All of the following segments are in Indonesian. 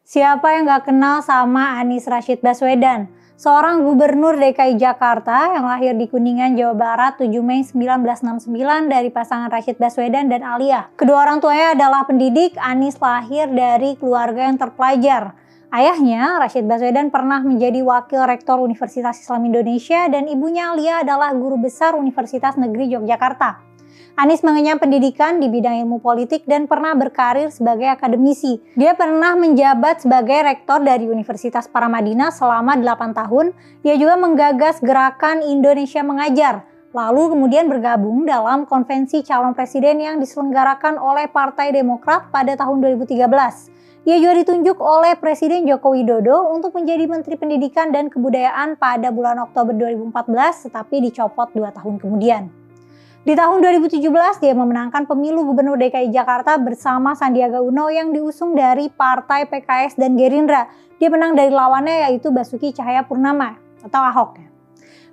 Siapa yang gak kenal sama Anies Rashid Baswedan? Seorang gubernur DKI Jakarta yang lahir di Kuningan, Jawa Barat 7 Mei 1969 dari pasangan Rashid Baswedan dan Alia. Kedua orang tuanya adalah pendidik. Anies lahir dari keluarga yang terpelajar. Ayahnya, Rashid Baswedan, pernah menjadi wakil rektor Universitas Islam Indonesia dan ibunya Alia adalah guru besar Universitas Negeri Yogyakarta. Anies mengenyam pendidikan di bidang ilmu politik dan pernah berkarir sebagai akademisi. Dia pernah menjabat sebagai rektor dari Universitas Paramadina selama 8 tahun. Ia juga menggagas gerakan Indonesia Mengajar, lalu kemudian bergabung dalam konvensi calon presiden yang diselenggarakan oleh Partai Demokrat pada tahun 2013. Ia juga ditunjuk oleh Presiden Joko Widodo untuk menjadi Menteri Pendidikan dan Kebudayaan pada bulan Oktober 2014, tetapi dicopot 2 tahun kemudian. Di tahun 2017, dia memenangkan pemilu Gubernur DKI Jakarta bersama Sandiaga Uno yang diusung dari Partai PKS dan Gerindra. Dia menang dari lawannya yaitu Basuki Cahayapurnama atau Ahok.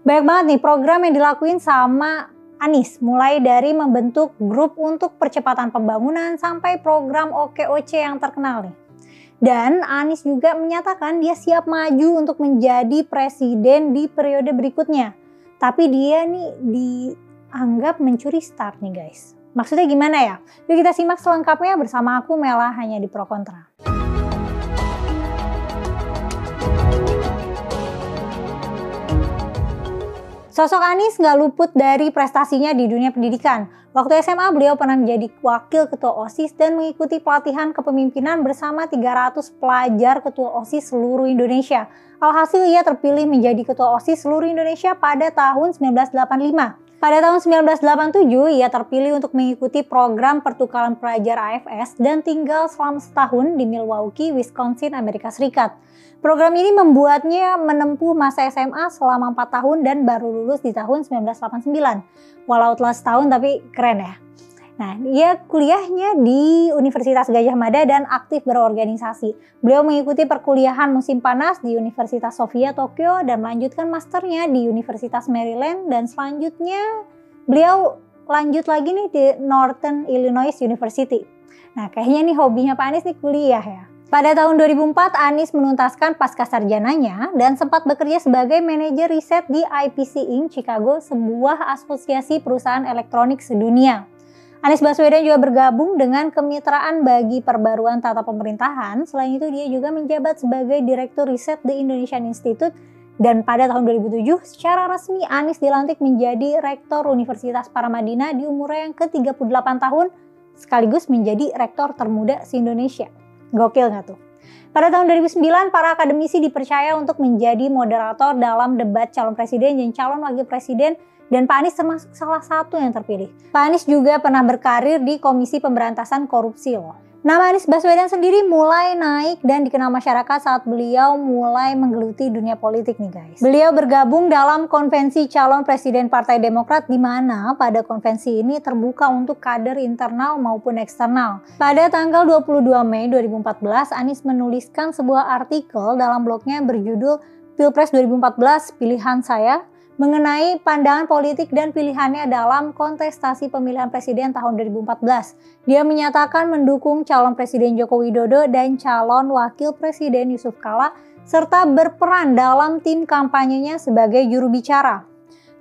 Banyak banget nih program yang dilakuin sama Anies, mulai dari membentuk grup untuk percepatan pembangunan sampai program OKOC yang terkenal nih. Dan Anies juga menyatakan dia siap maju untuk menjadi presiden di periode berikutnya. Tapi dia nih dianggap mencuri start nih guys. Maksudnya gimana ya? Yuk kita simak selengkapnya bersama aku Mela hanya di Pro Kontra. Sosok Anies nggak luput dari prestasinya di dunia pendidikan. Waktu SMA beliau pernah menjadi wakil ketua OSIS dan mengikuti pelatihan kepemimpinan bersama 300 pelajar ketua OSIS seluruh Indonesia. Alhasil ia terpilih menjadi ketua OSIS seluruh Indonesia pada tahun 1985. Pada tahun 1987, ia terpilih untuk mengikuti program pertukaran pelajar AFS dan tinggal selama setahun di Milwaukee, Wisconsin, Amerika Serikat. Program ini membuatnya menempuh masa SMA selama 4 tahun dan baru lulus di tahun 1989. Walau telah setahun tapi keren ya. Nah, ia kuliahnya di Universitas Gadjah Mada dan aktif berorganisasi. Beliau mengikuti perkuliahan musim panas di Universitas Sofia, Tokyo dan melanjutkan masternya di Universitas Maryland dan selanjutnya beliau lanjut lagi nih di Northern Illinois University. Nah, kayaknya nih hobinya Pak Anies nih kuliah ya. Pada tahun 2004, Anies menuntaskan pascasarjananya dan sempat bekerja sebagai manajer riset di IPC Inc. Chicago, sebuah asosiasi perusahaan elektronik sedunia. Anies Baswedan juga bergabung dengan Kemitraan Bagi Perbaruan Tata Pemerintahan. Selain itu, dia juga menjabat sebagai Direktur Riset The Indonesian Institute. Dan pada tahun 2007, secara resmi Anies dilantik menjadi Rektor Universitas Paramadina di umurnya yang ke-38 tahun, sekaligus menjadi Rektor termuda se-Indonesia. Gokil nggak tuh? Pada tahun 2009, para akademisi dipercaya untuk menjadi moderator dalam debat calon presiden dan calon wakil presiden, dan Pak Anies termasuk salah satu yang terpilih. Pak Anies juga pernah berkarir di Komisi Pemberantasan Korupsi loh. Nama Anies Baswedan sendiri mulai naik dan dikenal masyarakat saat beliau mulai menggeluti dunia politik nih guys. Beliau bergabung dalam konvensi calon presiden Partai Demokrat di mana pada konvensi ini terbuka untuk kader internal maupun eksternal. Pada tanggal 22 Mei 2014, Anies menuliskan sebuah artikel dalam blognya berjudul Pilpres 2014 Pilihan Saya, mengenai pandangan politik dan pilihannya dalam kontestasi pemilihan presiden tahun 2014. Dia menyatakan mendukung calon presiden Joko Widodo dan calon wakil presiden Yusuf Kala, serta berperan dalam tim kampanyenya sebagai juru bicara.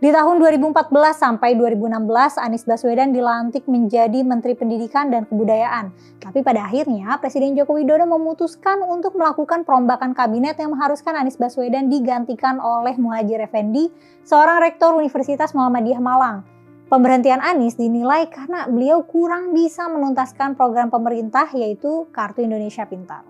Di tahun 2014 sampai 2016, Anies Baswedan dilantik menjadi Menteri Pendidikan dan Kebudayaan. Tapi pada akhirnya, Presiden Joko Widodo memutuskan untuk melakukan perombakan kabinet yang mengharuskan Anies Baswedan digantikan oleh Muhadjir Effendi, seorang rektor Universitas Muhammadiyah Malang. Pemberhentian Anies dinilai karena beliau kurang bisa menuntaskan program pemerintah yaitu Kartu Indonesia Pintar.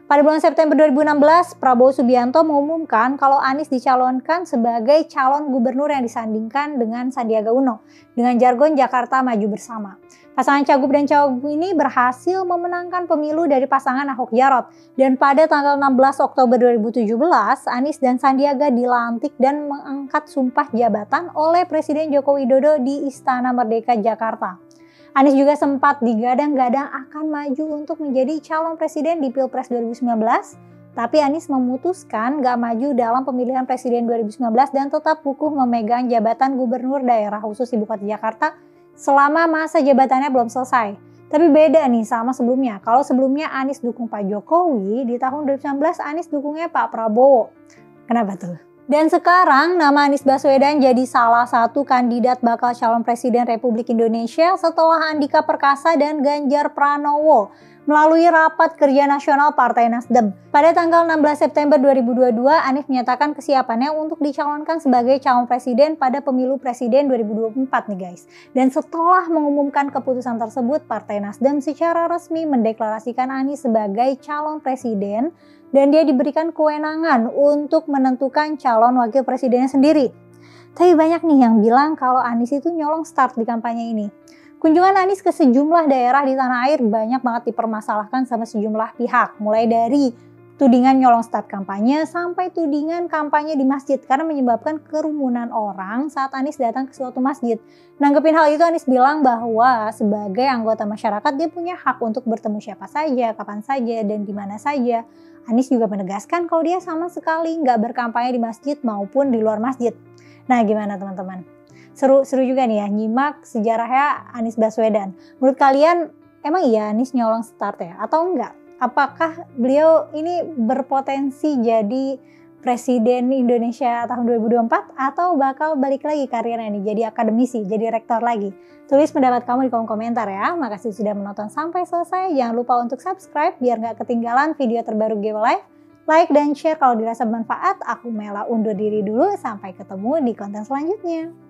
Pada bulan September 2016, Prabowo Subianto mengumumkan kalau Anies dicalonkan sebagai calon gubernur yang disandingkan dengan Sandiaga Uno dengan jargon Jakarta Maju Bersama. Pasangan Cagup dan Cawagup ini berhasil memenangkan pemilu dari pasangan Ahok Jarot. Dan pada tanggal 16 Oktober 2017, Anies dan Sandiaga dilantik dan mengangkat sumpah jabatan oleh Presiden Joko Widodo di Istana Merdeka, Jakarta. Anies juga sempat digadang-gadang akan maju untuk menjadi calon presiden di Pilpres 2019, tapi Anies memutuskan gak maju dalam pemilihan presiden 2019 dan tetap kukuh memegang jabatan gubernur daerah khusus Ibu Kota Jakarta selama masa jabatannya belum selesai. Tapi beda nih sama sebelumnya. Kalau sebelumnya Anies dukung Pak Jokowi, di tahun 2019 Anies dukungnya Pak Prabowo. Kenapa tuh? Dan sekarang nama Anies Baswedan jadi salah satu kandidat bakal calon presiden Republik Indonesia setelah Andika Perkasa dan Ganjar Pranowo melalui rapat kerja nasional Partai Nasdem. Pada tanggal 16 September 2022, Anies menyatakan kesiapannya untuk dicalonkan sebagai calon presiden pada pemilu presiden 2024 nih guys. Dan setelah mengumumkan keputusan tersebut, Partai Nasdem secara resmi mendeklarasikan Anies sebagai calon presiden dan dia diberikan kewenangan untuk menentukan calon wakil presidennya sendiri. Tapi banyak nih yang bilang kalau Anies itu nyolong start di kampanye ini. Kunjungan Anies ke sejumlah daerah di tanah air banyak banget dipermasalahkan sama sejumlah pihak. Mulai dari tudingan nyolong start kampanye sampai tudingan kampanye di masjid karena menyebabkan kerumunan orang saat Anies datang ke suatu masjid. Nanggepin hal itu Anies bilang bahwa sebagai anggota masyarakat dia punya hak untuk bertemu siapa saja, kapan saja, dan di mana saja. Anies juga menegaskan kalau dia sama sekali nggak berkampanye di masjid maupun di luar masjid. Nah gimana teman-teman? Seru juga nih ya nyimak sejarahnya Anies Baswedan. Menurut kalian emang iya Anies nyolong start ya atau enggak? Apakah beliau ini berpotensi jadi presiden Indonesia tahun 2024 atau bakal balik lagi karirnya nih jadi akademisi, jadi rektor lagi? Tulis pendapat kamu di kolom komentar ya. Makasih sudah menonton sampai selesai. Jangan lupa untuk subscribe biar nggak ketinggalan video terbaru Gewa Live. Like dan share kalau dirasa bermanfaat. Aku Mela undur diri dulu. Sampai ketemu di konten selanjutnya.